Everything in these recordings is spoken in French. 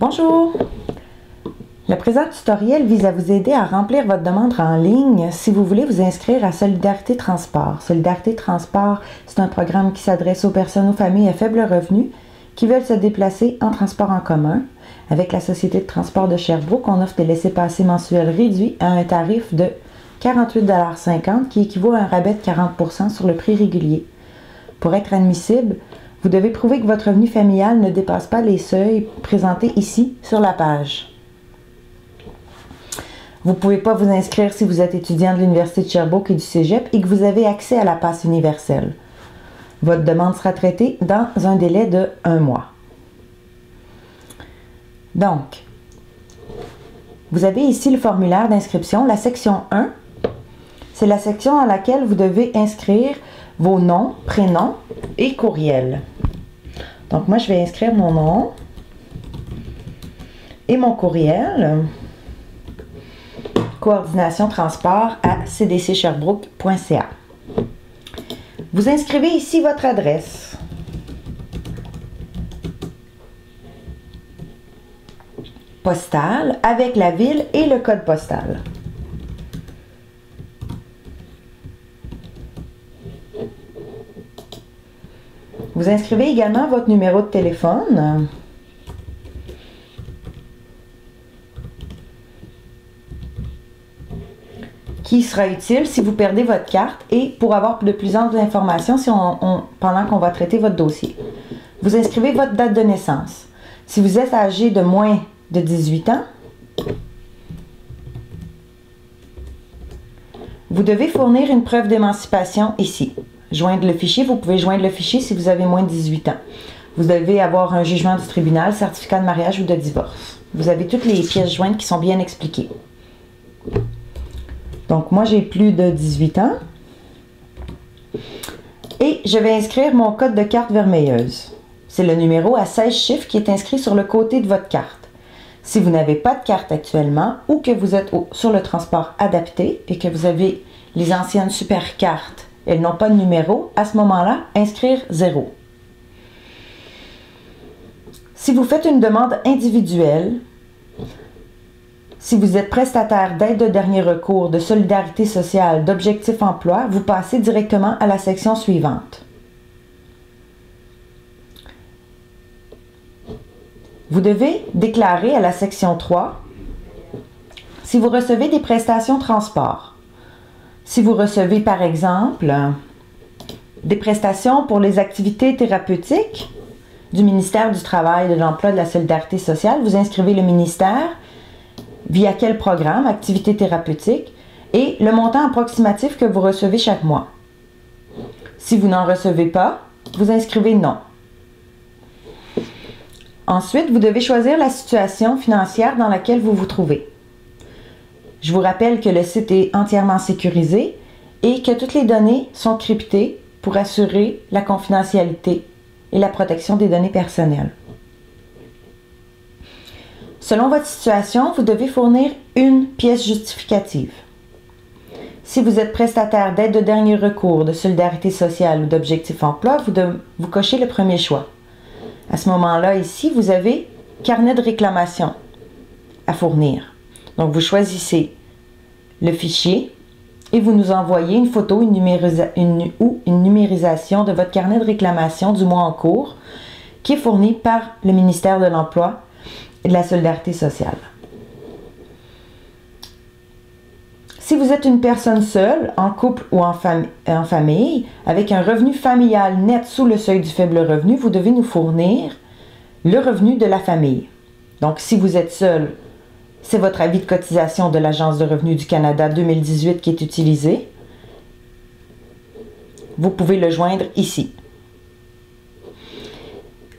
Bonjour! Le présent tutoriel vise à vous aider à remplir votre demande en ligne si vous voulez vous inscrire à Solidarité Transport. Solidarité Transport, c'est un programme qui s'adresse aux personnes aux familles à faible revenu qui veulent se déplacer en transport en commun. Avec la Société de transport de Sherbrooke, on offre des laissez-passer mensuels réduits à un tarif de 48,50 $ qui équivaut à un rabais de 40 % sur le prix régulier. Pour être admissible, vous devez prouver que votre revenu familial ne dépasse pas les seuils présentés ici sur la page. Vous ne pouvez pas vous inscrire si vous êtes étudiant de l'Université de Sherbrooke et du Cégep et que vous avez accès à la passe universelle. Votre demande sera traitée dans un délai de 1 mois. Donc, vous avez ici le formulaire d'inscription. La section 1, c'est la section dans laquelle vous devez inscrire vos noms, prénoms et courriels. Donc, moi, je vais inscrire mon nom et mon courriel. Coordination transport à cdcsherbrooke.ca. Vous inscrivez ici votre adresse. Postale avec la ville et le code postal. Vous inscrivez également votre numéro de téléphone. Qui sera utile si vous perdez votre carte et pour avoir de plus amples informations pendant qu'on va traiter votre dossier. Vous inscrivez votre date de naissance. Si vous êtes âgé de moins de 18 ans, vous devez fournir une preuve d'émancipation ici. Joindre le fichier, vous pouvez joindre le fichier si vous avez moins de 18 ans. Vous devez avoir un jugement du tribunal, certificat de mariage ou de divorce. Vous avez toutes les pièces jointes qui sont bien expliquées. Donc, moi, j'ai plus de 18 ans. Et je vais inscrire mon code de carte vermeilleuse. C'est le numéro à 16 chiffres qui est inscrit sur le côté de votre carte. Si vous n'avez pas de carte actuellement ou que vous êtes sur le transport adapté et que vous avez les anciennes super cartes, elles n'ont pas de numéro, à ce moment-là, inscrire 0. Si vous faites une demande individuelle, si vous êtes prestataire d'aide de dernier recours, de solidarité sociale, d'objectif emploi, vous passez directement à la section suivante. Vous devez déclarer à la section 3 si vous recevez des prestations transport. Si vous recevez par exemple des prestations pour les activités thérapeutiques du ministère du Travail, de l'Emploi et de la Solidarité sociale, vous inscrivez le ministère, via quel programme, activité thérapeutique, et le montant approximatif que vous recevez chaque mois. Si vous n'en recevez pas, vous inscrivez non. Ensuite, vous devez choisir la situation financière dans laquelle vous vous trouvez. Je vous rappelle que le site est entièrement sécurisé et que toutes les données sont cryptées pour assurer la confidentialité et la protection des données personnelles. Selon votre situation, vous devez fournir une pièce justificative. Si vous êtes prestataire d'aide de dernier recours, de solidarité sociale ou d'objectif emploi, vous cochez le premier choix. À ce moment-là, ici, vous avez carnet de réclamation à fournir. Donc, vous choisissez le fichier et vous nous envoyez une photo ou une numérisation de votre carnet de réclamation du mois en cours qui est fourni par le ministère de l'Emploi et de la Solidarité sociale. Si vous êtes une personne seule, en couple ou en famille, avec un revenu familial net sous le seuil du faible revenu, vous devez nous fournir le revenu de la famille. Donc, si vous êtes seul, c'est votre avis de cotisation de l'Agence de revenus du Canada 2018 qui est utilisé. Vous pouvez le joindre ici.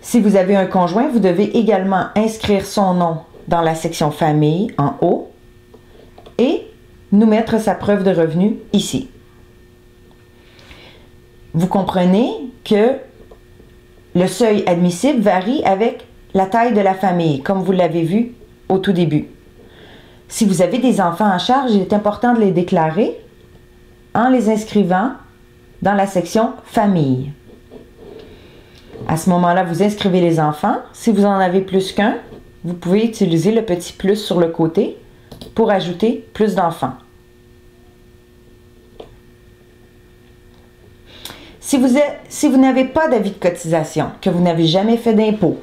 Si vous avez un conjoint, vous devez également inscrire son nom dans la section famille en haut et nous mettre sa preuve de revenu ici. Vous comprenez que le seuil admissible varie avec la taille de la famille, comme vous l'avez vu au tout début. Si vous avez des enfants en charge, il est important de les déclarer en les inscrivant dans la section famille. À ce moment-là, vous inscrivez les enfants. Si vous en avez plus qu'un, vous pouvez utiliser le petit plus sur le côté pour ajouter plus d'enfants. Si vous n'avez pas d'avis de cotisation, que vous n'avez jamais fait d'impôt,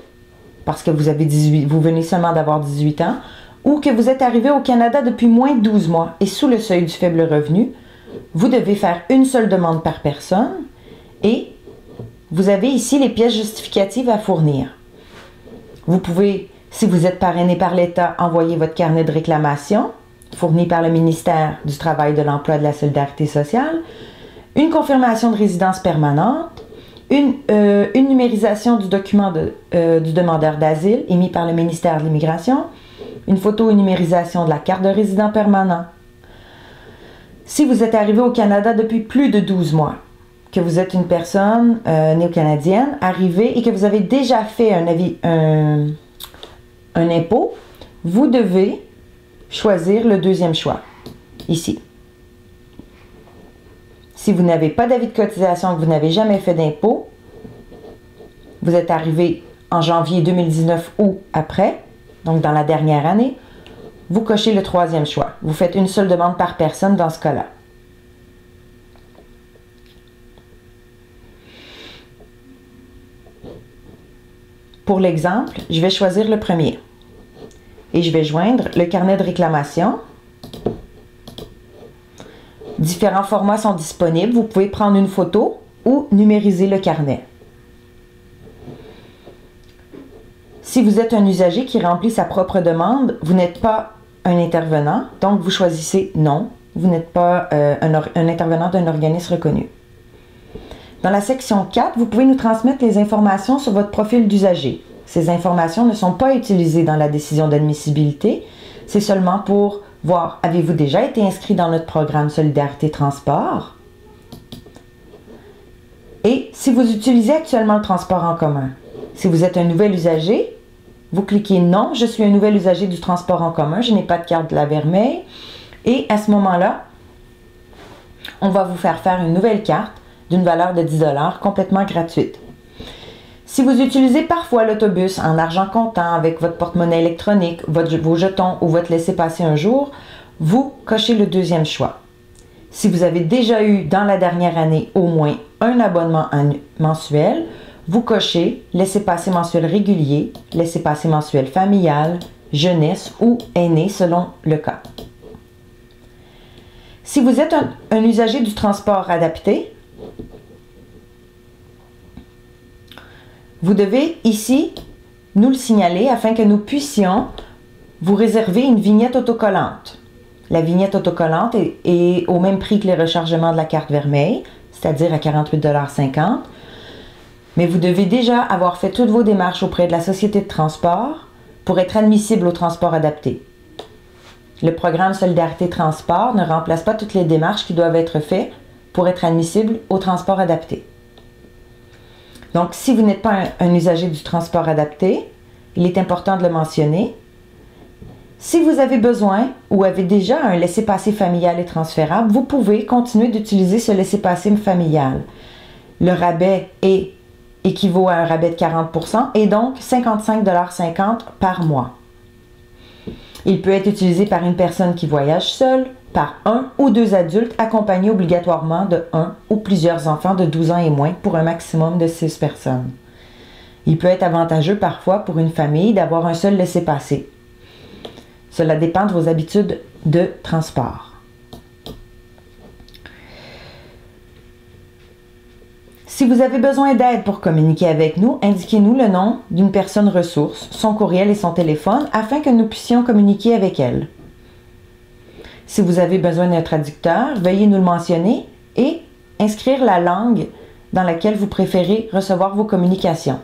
parce que vous venez seulement d'avoir 18 ans, ou que vous êtes arrivé au Canada depuis moins de 12 mois et sous le seuil du faible revenu, vous devez faire une seule demande par personne et vous avez ici les pièces justificatives à fournir. Vous pouvez, si vous êtes parrainé par l'État, envoyer votre carnet de réclamation fourni par le ministère du Travail, de l'Emploi et de la Solidarité sociale, une confirmation de résidence permanente, une numérisation du document du demandeur d'asile émis par le ministère de l'Immigration, une photo et numérisation de la carte de résident permanent. Si vous êtes arrivé au Canada depuis plus de 12 mois, que vous êtes une personne néo-canadienne arrivée et que vous avez déjà fait un impôt, vous devez choisir le deuxième choix, ici. Si vous n'avez pas d'avis de cotisation, que vous n'avez jamais fait d'impôt, vous êtes arrivé en janvier 2019 ou après, donc dans la dernière année, vous cochez le troisième choix. Vous faites une seule demande par personne dans ce cas-là. Pour l'exemple, je vais choisir le premier et je vais joindre le carnet de réclamation. Différents formats sont disponibles. Vous pouvez prendre une photo ou numériser le carnet. Si vous êtes un usager qui remplit sa propre demande, vous n'êtes pas un intervenant, donc vous choisissez non. Vous n'êtes pas un intervenant d'un organisme reconnu. Dans la section 4, vous pouvez nous transmettre les informations sur votre profil d'usager. Ces informations ne sont pas utilisées dans la décision d'admissibilité. C'est seulement pour voir, avez-vous déjà été inscrit dans notre programme Solidarité Transport? Et si vous utilisez actuellement le transport en commun, si vous êtes un nouvel usager, vous cliquez non, je suis un nouvel usager du transport en commun, je n'ai pas de carte de la Vermeille. Et à ce moment-là, on va vous faire une nouvelle carte d'une valeur de 10 $ complètement gratuite. Si vous utilisez parfois l'autobus en argent comptant avec votre porte-monnaie électronique, vos jetons ou votre laissez-passer un jour, vous cochez le deuxième choix. Si vous avez déjà eu dans la dernière année au moins un abonnement mensuel, vous cochez laissez-passer mensuel régulier, laissez-passer mensuel familial, jeunesse ou aîné selon le cas. Si vous êtes un usager du transport adapté, vous devez ici nous le signaler afin que nous puissions vous réserver une vignette autocollante. La vignette autocollante est au même prix que les rechargements de la carte Vermeille, c'est-à-dire à 48,50 $. Mais vous devez déjà avoir fait toutes vos démarches auprès de la société de transport pour être admissible au transport adapté. Le programme Solidarité Transport ne remplace pas toutes les démarches qui doivent être faites pour être admissible au transport adapté. Donc, si vous n'êtes pas un usager du transport adapté, il est important de le mentionner. Si vous avez besoin ou avez déjà un laissez-passer familial et transférable, vous pouvez continuer d'utiliser ce laissez-passer familial. Le rabais équivaut à un rabais de 40 % et donc 55,50 $ par mois. Il peut être utilisé par une personne qui voyage seule, par un ou deux adultes accompagnés obligatoirement de un ou plusieurs enfants de 12 ans et moins pour un maximum de 6 personnes. Il peut être avantageux parfois pour une famille d'avoir un seul laissez-passer. Cela dépend de vos habitudes de transport. Si vous avez besoin d'aide pour communiquer avec nous, indiquez-nous le nom d'une personne ressource, son courriel et son téléphone afin que nous puissions communiquer avec elle. Si vous avez besoin d'un traducteur, veuillez nous le mentionner et inscrire la langue dans laquelle vous préférez recevoir vos communications.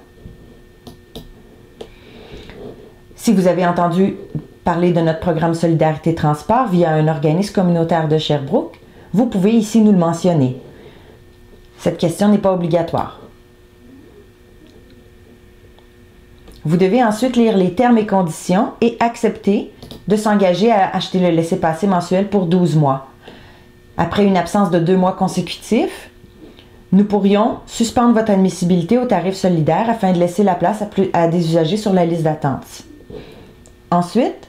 Si vous avez entendu parler de notre programme Solidarité Transport via un organisme communautaire de Sherbrooke, vous pouvez ici nous le mentionner. Cette question n'est pas obligatoire. Vous devez ensuite lire les termes et conditions et accepter de s'engager à acheter le laissez-passer mensuel pour 12 mois. Après une absence de 2 mois consécutifs, nous pourrions suspendre votre admissibilité au tarif solidaire afin de laisser la place à des usagers sur la liste d'attente. Ensuite,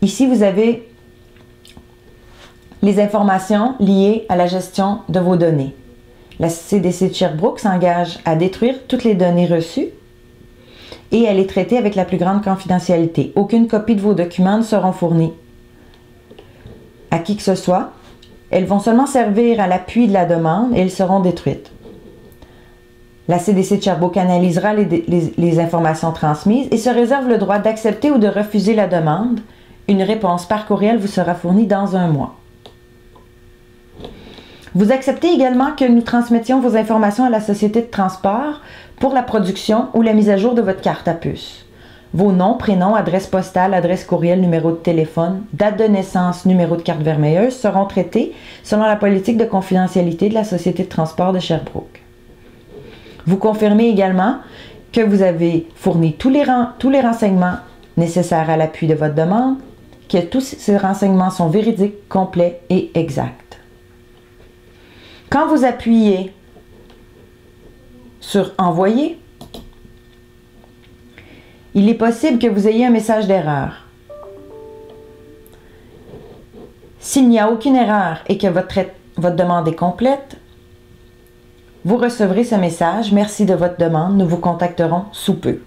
ici, vous avez les informations liées à la gestion de vos données. La CDC de Sherbrooke s'engage à détruire toutes les données reçues et elle est traitée avec la plus grande confidentialité. Aucune copie de vos documents ne seront fournies à qui que ce soit. Elles vont seulement servir à l'appui de la demande et elles seront détruites. La CDC de Sherbrooke analysera les informations transmises et se réserve le droit d'accepter ou de refuser la demande. Une réponse par courriel vous sera fournie dans 1 mois. Vous acceptez également que nous transmettions vos informations à la société de transport pour la production ou la mise à jour de votre carte à puce. Vos noms, prénoms, adresse postale, adresse courriel, numéro de téléphone, date de naissance, numéro de carte vermeilleuse seront traités selon la politique de confidentialité de la société de transport de Sherbrooke. Vous confirmez également que vous avez fourni tous les renseignements nécessaires à l'appui de votre demande, que tous ces renseignements sont véridiques, complets et exacts. Quand vous appuyez sur « Envoyer », il est possible que vous ayez un message d'erreur. S'il n'y a aucune erreur et que votre demande est complète, vous recevrez ce message « Merci de votre demande, nous vous contacterons sous peu ».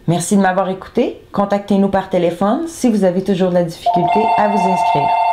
Merci de m'avoir écouté. Contactez-nous par téléphone si vous avez toujours de la difficulté à vous inscrire.